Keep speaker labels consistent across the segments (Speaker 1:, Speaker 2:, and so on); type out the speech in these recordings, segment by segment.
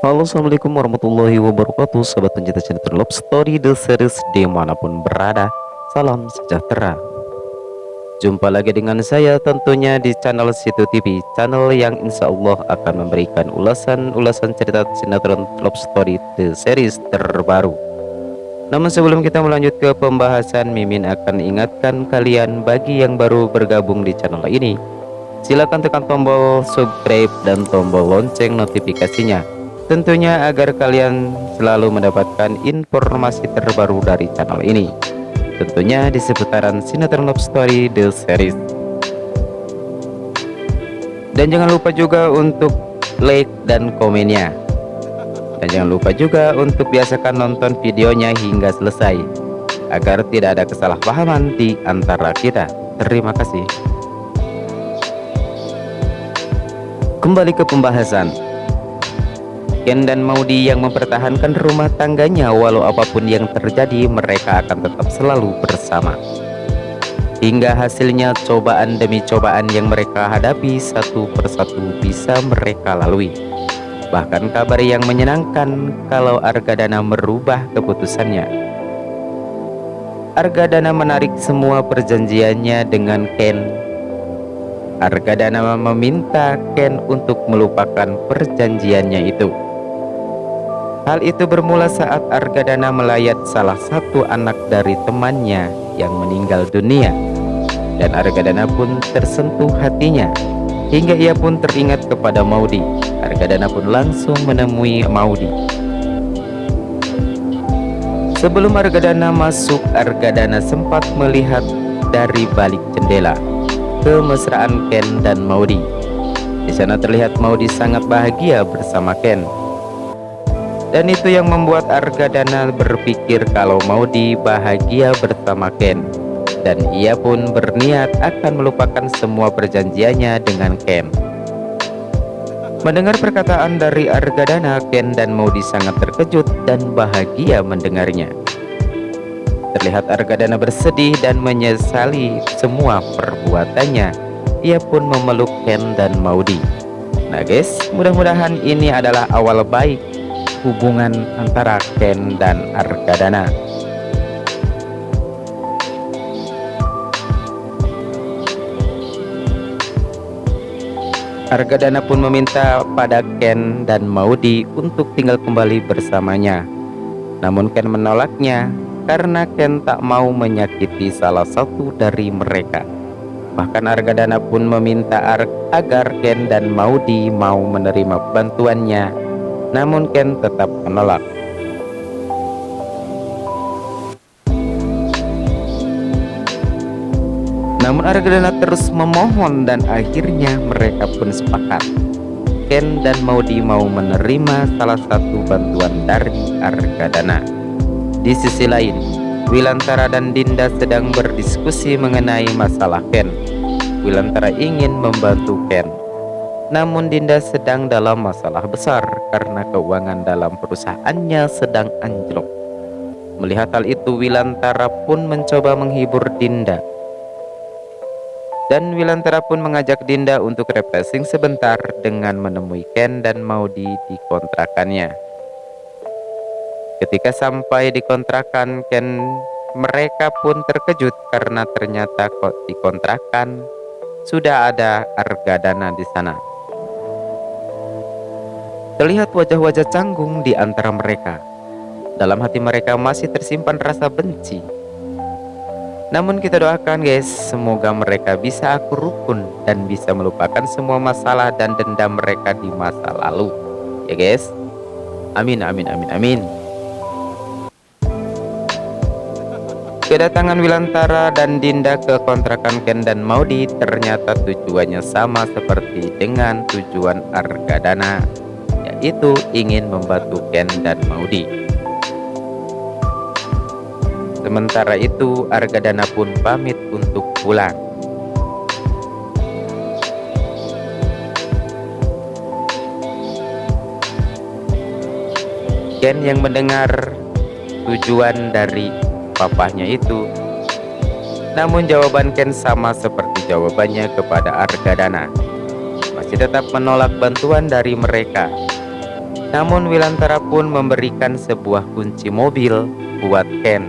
Speaker 1: Halo, assalamualaikum warahmatullahi wabarakatuh. Sobat pencinta channel Love Story The Series dimanapun berada, salam sejahtera. Jumpa lagi dengan saya tentunya di channel Situ TV, channel yang insya Allah akan memberikan ulasan-ulasan cerita sinetron Love Story The Series terbaru. Namun sebelum kita melanjut ke pembahasan, Mimin akan ingatkan kalian bagi yang baru bergabung di channel ini, silakan tekan tombol subscribe dan tombol lonceng notifikasinya, tentunya agar kalian selalu mendapatkan informasi terbaru dari channel ini, tentunya di seputaran sinetron Love Story The Series. Dan jangan lupa juga untuk like dan komennya. Dan jangan lupa juga untuk biasakan nonton videonya hingga selesai, agar tidak ada kesalahpahaman di antara kita. Terima kasih. Kembali ke pembahasan. Ken dan Maudy yang mempertahankan rumah tangganya, walau apapun yang terjadi mereka akan tetap selalu bersama. Hingga hasilnya cobaan demi cobaan yang mereka hadapi satu persatu bisa mereka lalui. Bahkan kabar yang menyenangkan kalau Argadana merubah keputusannya. Argadana menarik semua perjanjiannya dengan Ken. Argadana meminta Ken untuk melupakan perjanjiannya itu. Hal itu bermula saat Argadana melayat salah satu anak dari temannya yang meninggal dunia, dan Argadana pun tersentuh hatinya hingga ia pun teringat kepada Maudy. Argadana pun langsung menemui Maudy. Sebelum Argadana masuk, Argadana sempat melihat dari balik jendela kemesraan Ken dan Maudy. Di sana terlihat Maudy sangat bahagia bersama Ken. Dan itu yang membuat Argadana berpikir kalau Maudy bahagia bersama Ken, dan ia pun berniat akan melupakan semua perjanjiannya dengan Ken. Mendengar perkataan dari Argadana, Ken dan Maudy sangat terkejut dan bahagia mendengarnya. Terlihat Argadana bersedih dan menyesali semua perbuatannya. Ia pun memeluk Ken dan Maudy. Nah guys, mudah-mudahan ini adalah awal baik hubungan antara Ken dan Argadana. Argadana pun meminta pada Ken dan Maudy untuk tinggal kembali bersamanya. Namun Ken menolaknya karena Ken tak mau menyakiti salah satu dari mereka. Bahkan Argadana pun meminta agar Ken dan Maudy mau menerima bantuannya. Namun Ken tetap menolak. Namun Argadana terus memohon dan akhirnya mereka pun sepakat. Ken dan Maudy mau menerima salah satu bantuan dari Argadana. Di sisi lain, Wilantara dan Dinda sedang berdiskusi mengenai masalah Ken. Wilantara ingin membantu Ken, namun Dinda sedang dalam masalah besar karena keuangan dalam perusahaannya sedang anjlok. Melihat hal itu, Wilantara pun mencoba menghibur Dinda. Dan Wilantara pun mengajak Dinda untuk refreshing sebentar dengan menemui Ken dan Maudy di kontrakannya. Ketika sampai di kontrakan Ken, mereka pun terkejut karena ternyata kok di kontrakan sudah ada Argadana di sana. Terlihat wajah-wajah canggung di antara mereka. Dalam hati mereka masih tersimpan rasa benci. Namun kita doakan guys, semoga mereka bisa akur rukun dan bisa melupakan semua masalah dan dendam mereka di masa lalu. Ya guys, amin amin amin amin. Kedatangan Wilantara dan Dinda ke kontrakan Ken dan Maudy ternyata tujuannya sama seperti dengan tujuan Argadana, yaitu ingin membantu Ken dan Maudy. Sementara itu Argadana pun pamit untuk pulang. Ken yang mendengar tujuan dari papahnya itu, namun jawaban Ken sama seperti jawabannya kepada Argadana, masih tetap menolak bantuan dari mereka. Namun Wilantara pun memberikan sebuah kunci mobil buat Ken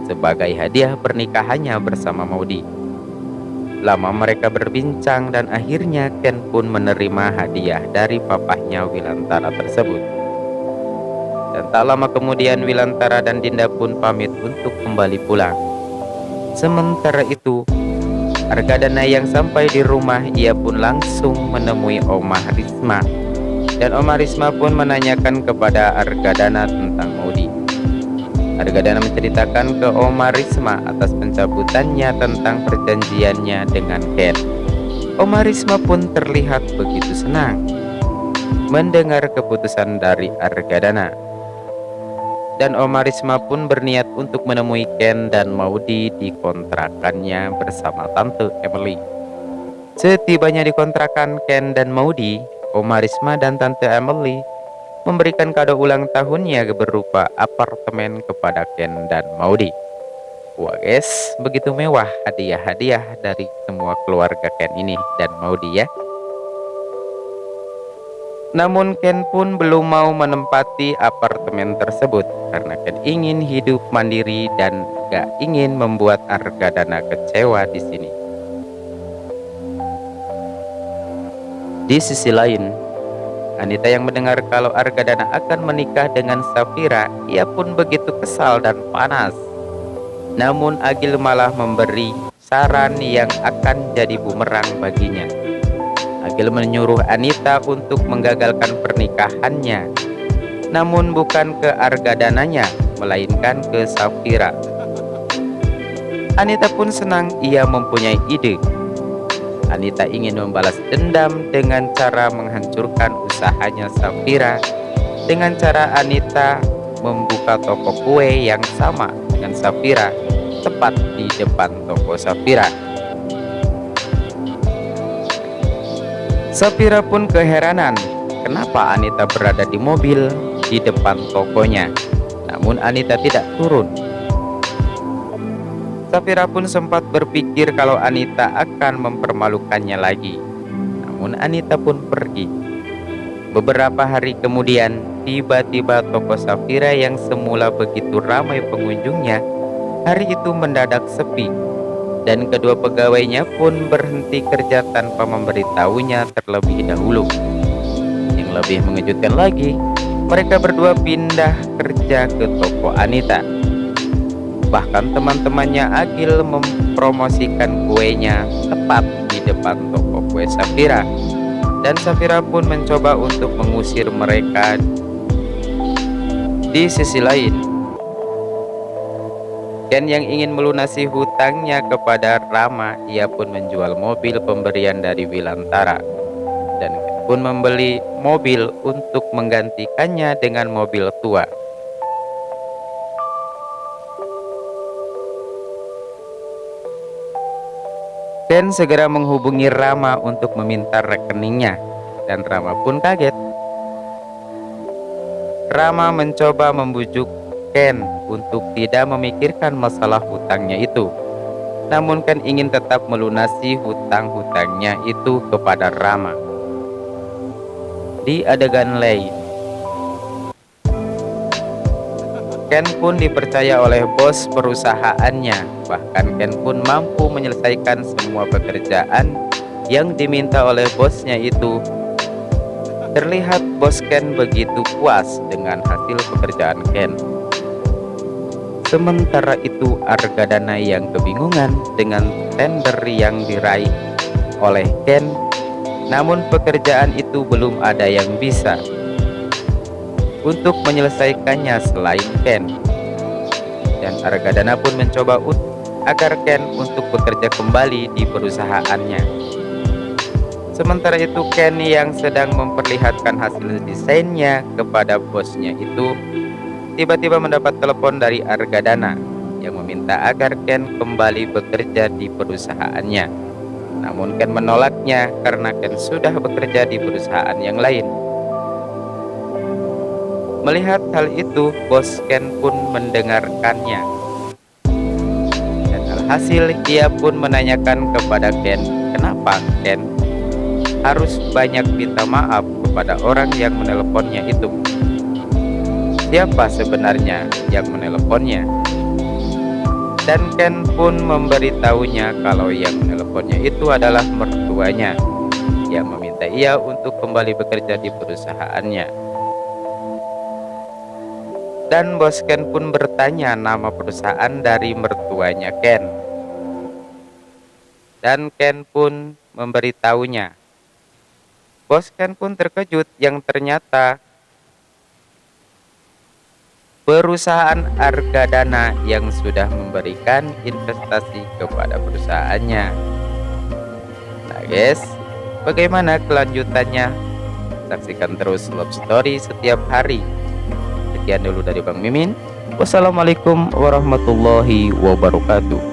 Speaker 1: sebagai hadiah pernikahannya bersama Maudi. Lama mereka berbincang dan akhirnya Ken pun menerima hadiah dari papahnya Wilantara tersebut. Dan tak lama kemudian Wilantara dan Dinda pun pamit untuk kembali pulang. Sementara itu, Argadana yang sampai di rumah, ia pun langsung menemui Omah Risma. Dan Omah Risma pun menanyakan kepada Argadana tentang Maudi. Argadana menceritakan ke Omah Risma atas pencabutannya tentang perjanjiannya dengan Ken. Omah Risma pun terlihat begitu senang mendengar keputusan dari Argadana. Dan Omah Risma pun berniat untuk menemui Ken dan Maudi di kontrakannya bersama Tante Emily. Setibanya di kontrakan Ken dan Maudi, Omah Risma dan Tante Emily memberikan kado ulang tahunnya berupa apartemen kepada Ken dan Maudi. Wah guys, begitu mewah hadiah-hadiah dari semua keluarga Ken ini dan Maudi ya. Namun Ken pun belum mau menempati apartemen tersebut karena Ken ingin hidup mandiri dan gak ingin membuat Argadana kecewa di sini. Di sisi lain, Anita yang mendengar kalau Argadana akan menikah dengan Safira, ia pun begitu kesal dan panas. Namun Agil malah memberi saran yang akan jadi bumerang baginya. Agil menyuruh Anita untuk menggagalkan pernikahannya, namun bukan ke Argadananya, melainkan ke Safira. Anita pun senang ia mempunyai ide. Anita ingin membalas dendam dengan cara menghancurkan usahanya Safira, dengan cara Anita membuka toko kue yang sama dengan Safira tepat di depan toko Safira. Safira pun keheranan kenapa Anita berada di mobil di depan tokonya, namun Anita tidak turun. Safira pun sempat berpikir kalau Anita akan mempermalukannya lagi, namun Anita pun pergi. Beberapa hari kemudian, tiba-tiba toko Safira yang semula begitu ramai pengunjungnya, hari itu mendadak sepi, dan kedua pegawainya pun berhenti kerja tanpa memberitahunya terlebih dahulu. Yang lebih mengejutkan lagi, mereka berdua pindah kerja ke toko Anita. Bahkan teman-temannya Agil mempromosikan kuenya tepat di depan toko kue Safira, dan Safira pun mencoba untuk mengusir mereka. Di sisi lain, Ken yang ingin melunasi hutangnya kepada Rama, ia pun menjual mobil pemberian dari Wilantara, dan Ken pun membeli mobil untuk menggantikannya dengan mobil tua. Ken segera menghubungi Rama untuk meminta rekeningnya, dan Rama pun kaget. Rama mencoba membujuk Ken untuk tidak memikirkan masalah hutangnya itu, namun Ken ingin tetap melunasi hutang-hutangnya itu kepada Rama. Di adegan lain, Ken pun dipercaya oleh bos perusahaannya. Bahkan Ken pun mampu menyelesaikan semua pekerjaan yang diminta oleh bosnya itu. Terlihat bos Ken begitu puas dengan hasil pekerjaan Ken. Sementara itu Argadana yang kebingungan dengan tender yang diraih oleh Ken, namun pekerjaan itu belum ada yang bisa untuk menyelesaikannya selain Ken. Dan Argadana pun mencoba agar Ken untuk bekerja kembali di perusahaannya. Sementara itu Ken yang sedang memperlihatkan hasil desainnya kepada bosnya itu tiba-tiba mendapat telepon dari Argadana yang meminta agar Ken kembali bekerja di perusahaannya. Namun Ken menolaknya karena Ken sudah bekerja di perusahaan yang lain. Melihat hal itu, bos Ken pun mendengarkannya. Dan alhasil ia pun menanyakan kepada Ken, kenapa Ken harus banyak minta maaf kepada orang yang menelponnya itu. siapa sebenarnya yang meneleponnya. Dan Ken pun memberitahunya kalau yang meneleponnya itu adalah mertuanya yang meminta ia untuk kembali bekerja di perusahaannya. Dan bos Ken pun bertanya nama perusahaan dari mertuanya Ken. Dan Ken pun memberitahunya. Bos Ken pun terkejut yang ternyata perusahaan Argadana yang sudah memberikan investasi kepada perusahaannya. Nah guys, bagaimana kelanjutannya? Saksikan terus Love Story setiap hari. Sekian dulu dari Bang Mimin. Wassalamualaikum warahmatullahi wabarakatuh.